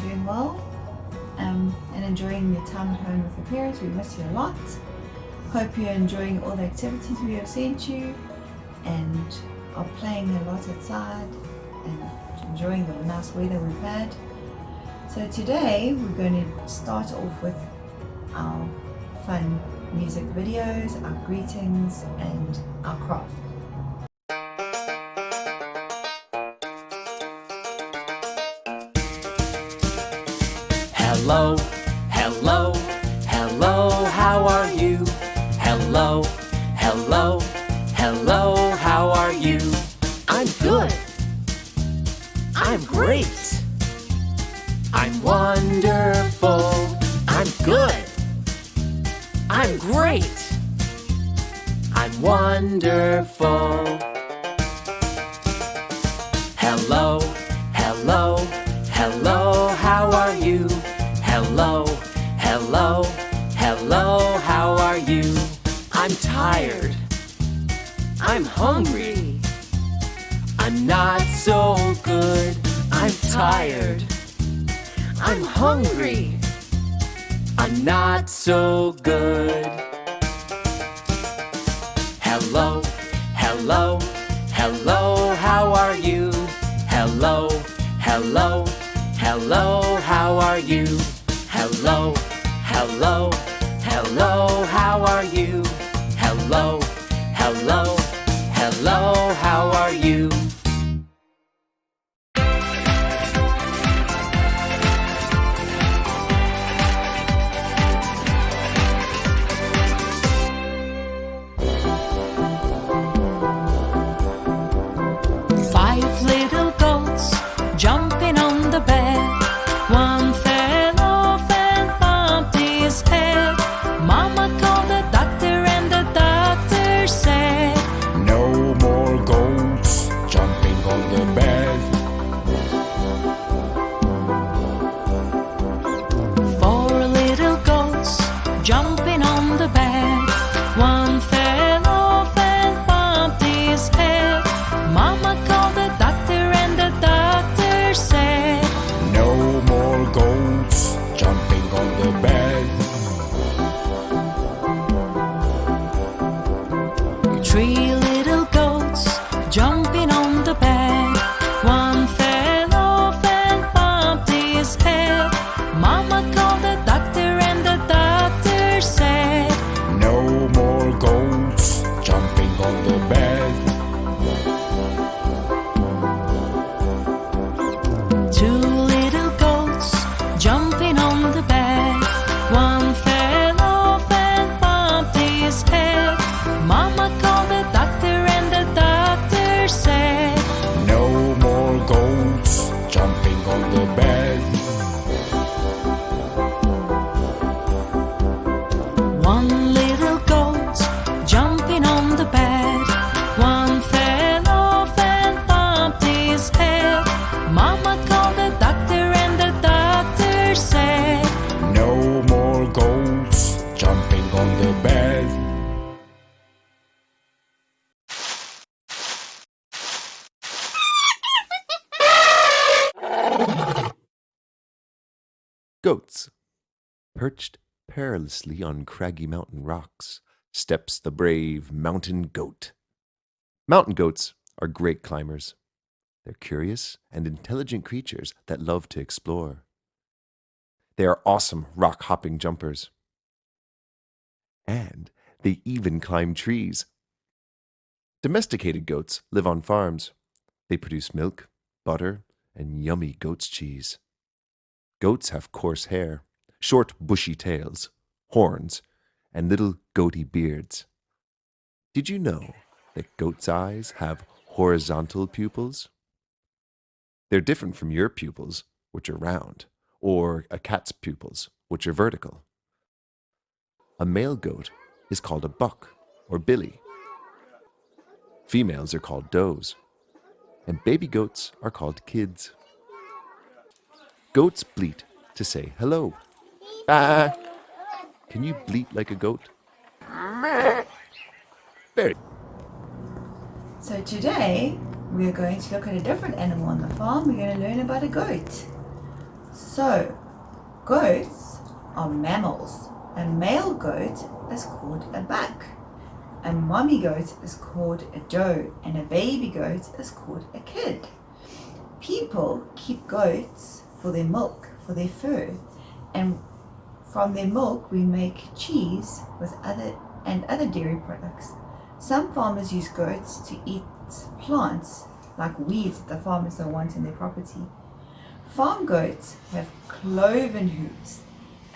doing well and enjoying your time at home with your parents. We miss you a lot. Hope you're enjoying all the activities we have sent you and are playing a lot outside and enjoying the nice weather we've had. So today we're going to start off with our fun music videos, our greetings and our craft. Hello, hello, hello, how are you? Hello, hello, hello, how are you? I'm good. I'm great. I'm wonderful. I'm good. I'm great. I'm wonderful. Hello, hello, hello, how are you? Hello, hello, hello, how are you? I'm tired. I'm hungry. I'm not so good. I'm tired. I'm hungry. I'm not so good. Hello, hello, hello, how are you? Hello, hello, hello, how are you? Hello, hello, hello, how are you? Hello, hello, hello, how are you? Five little goats jumping on the bed. One fell off and bumped his head. Mama called the doctor and the doctor said, "No more goats jumping on the bed." Four little goats jumping on the bed. One fell off and bumped his head. Mama called the doctor and the doctor said, "No more goats jumping on the bed." Three little goats jumping on the bed. One fell off and bumped his head. Mama called the doctor and the doctor said, "No more goats jumping on the bed." Two little goats jumping on the bed. One fell off and bumped his head. Mama called the doctor and the doctor said, "No more goats jumping on the bed." One little goat jumping on the bed. One fell off and bumped his head. Mama called the doctor and the doctor said, "No more goats jumping on the bed." Goats. Perched perilously on craggy mountain rocks steps the brave mountain goat. Mountain goats are great climbers. They're curious and intelligent creatures that love to explore. They are awesome rock-hopping jumpers. And they even climb trees. Domesticated goats live on farms. They produce milk, butter, and yummy goat's cheese. Goats have coarse hair, short bushy tails, horns, and little goaty beards. Did you know that goats' eyes have horizontal pupils? They're different from your pupils, which are round, or a cat's pupils, which are vertical. A male goat is called a buck or billy. Females are called does, and baby goats are called kids. Goats bleat to say hello. Bah! Can you bleat like a goat? Very. So today we're going to look at a different animal on the farm. We're going to learn about a goat. So, goats are mammals. A male goat is called a buck. A mommy goat is called a doe, and a baby goat is called a kid. People keep goats for their milk, for their fur, and from their milk we make cheese with other dairy products. Some farmers use goats to eat plants like weeds that the farmers don't want in their property. Farm goats have cloven hooves,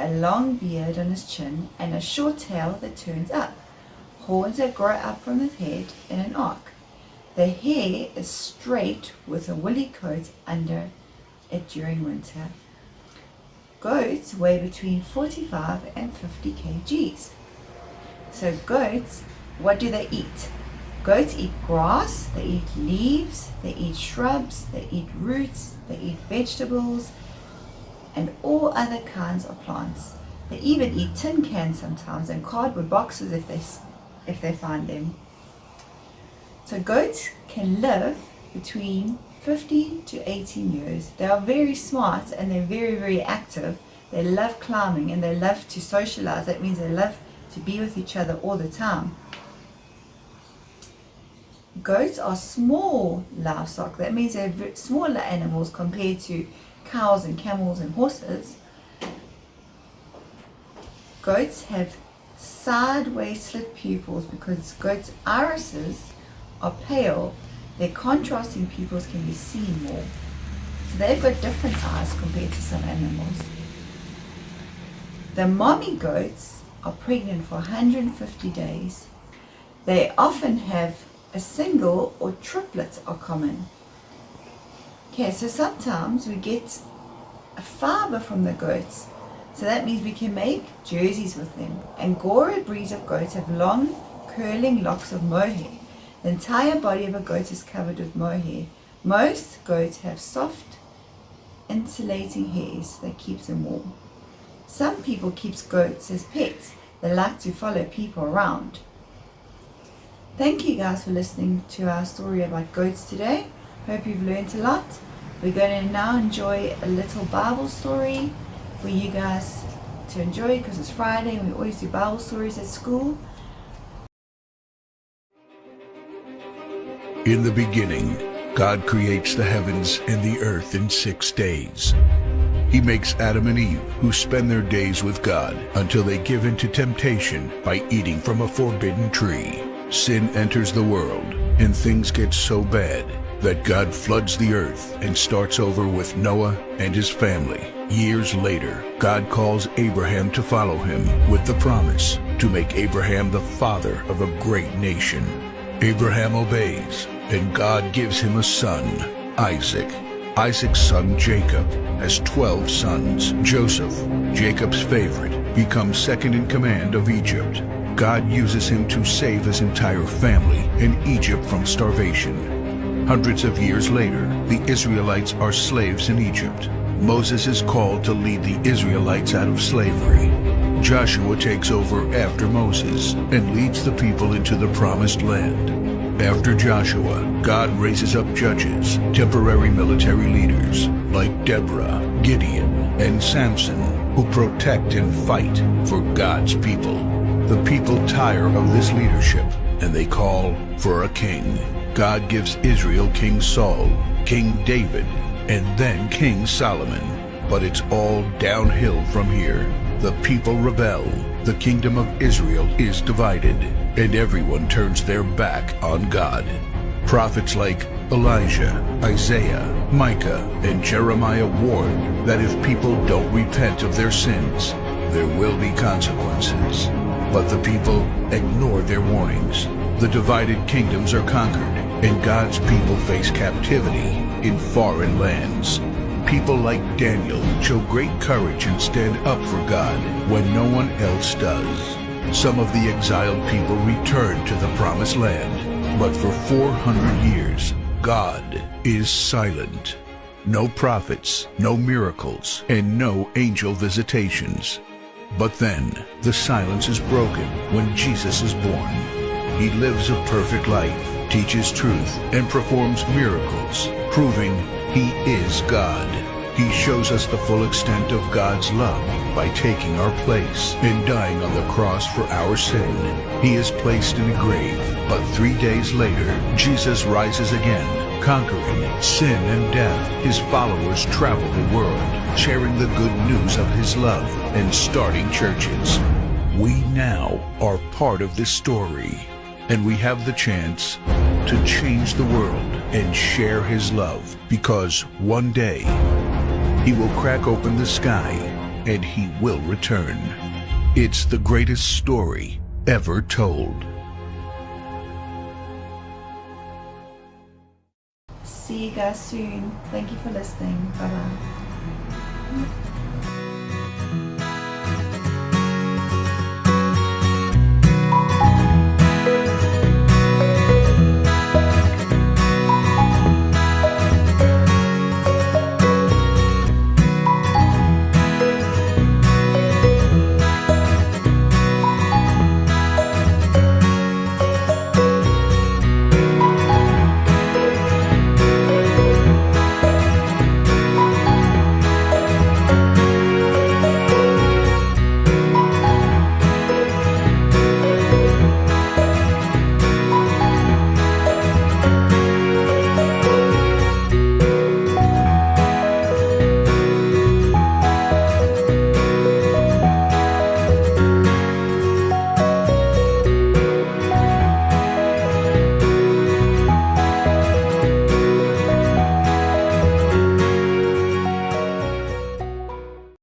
a long beard on his chin, and a short tail that turns up, horns that grow up from his head in an arc. The hair is straight with a woolly coat under it during winter. Goats weigh between 45 and 50 kgs. So goats, what do they eat? Goats eat grass, they eat leaves, they eat shrubs, they eat roots, they eat vegetables, and all other kinds of plants. They even eat tin cans sometimes and cardboard boxes if they find them. So goats can live between 50 to 18 years. They are very smart and they're very, very active. They love climbing and they love to socialize. That means they love to be with each other all the time. Goats are small livestock. That means they're smaller animals compared to cows and camels and horses. Goats have sideways slit pupils because goats' irises are pale. Their contrasting pupils can be seen more. So they've got different eyes compared to some animals. The mommy goats are pregnant for 150 days. They often have a single or triplets are common. Okay, so sometimes we get a fiber from the goats. So that means we can make jerseys with them. Angora breeds of goats have long, curling locks of mohair. The entire body of a goat is covered with mohair. Most goats have soft, insulating hairs that keeps them warm. Some people keep goats as pets. They like to follow people around. Thank you guys for listening to our story about goats today. Hope you've learned a lot. We're going to now enjoy a little Bible story for you guys to enjoy because it's Friday and we always do Bible stories at school. In the beginning, God creates the heavens and the earth in 6 days. He makes Adam and Eve, who spend their days with God until they give in to temptation by eating from a forbidden tree. Sin enters the world, and things get so bad that God floods the earth and starts over with Noah and his family. Years later, God calls Abraham to follow him with the promise to make Abraham the father of a great nation. Abraham obeys, and God gives him a son, Isaac. Isaac's son Jacob has 12 sons. Joseph, Jacob's favorite, becomes second in command of Egypt. God uses him to save his entire family and Egypt from starvation. Hundreds of years later, the Israelites are slaves in Egypt. Moses is called to lead the Israelites out of slavery. Joshua takes over after Moses and leads the people into the promised land. After Joshua, God raises up judges, temporary military leaders like Deborah, Gideon, and Samson, who protect and fight for God's people. The people tire of this leadership and they call for a king. God gives Israel King Saul, King David, and then King Solomon. But it's all downhill from here. The people rebel. The kingdom of Israel is divided, and everyone turns their back on God. Prophets like Elijah, Isaiah, Micah, and Jeremiah warn that if people don't repent of their sins, there will be consequences. But the people ignore their warnings. The divided kingdoms are conquered, and God's people face captivity in foreign lands. People like Daniel show great courage and stand up for God when no one else does. Some of the exiled people return to the promised land, but for 400 years, God is silent. No prophets, no miracles, and no angel visitations. But then, the silence is broken when Jesus is born. He lives a perfect life, teaches truth, and performs miracles, proving he is God. He shows us the full extent of God's love by taking our place and dying on the cross for our sin. He is placed in a grave, but 3 days later, Jesus rises again, conquering sin and death. His followers travel the world, sharing the good news of his love and starting churches. We now are part of this story, and we have the chance to change the world and share his love, because one day he will crack open the sky and he will return. It's the greatest story ever told. See you guys soon. Thank you for listening. Bye bye.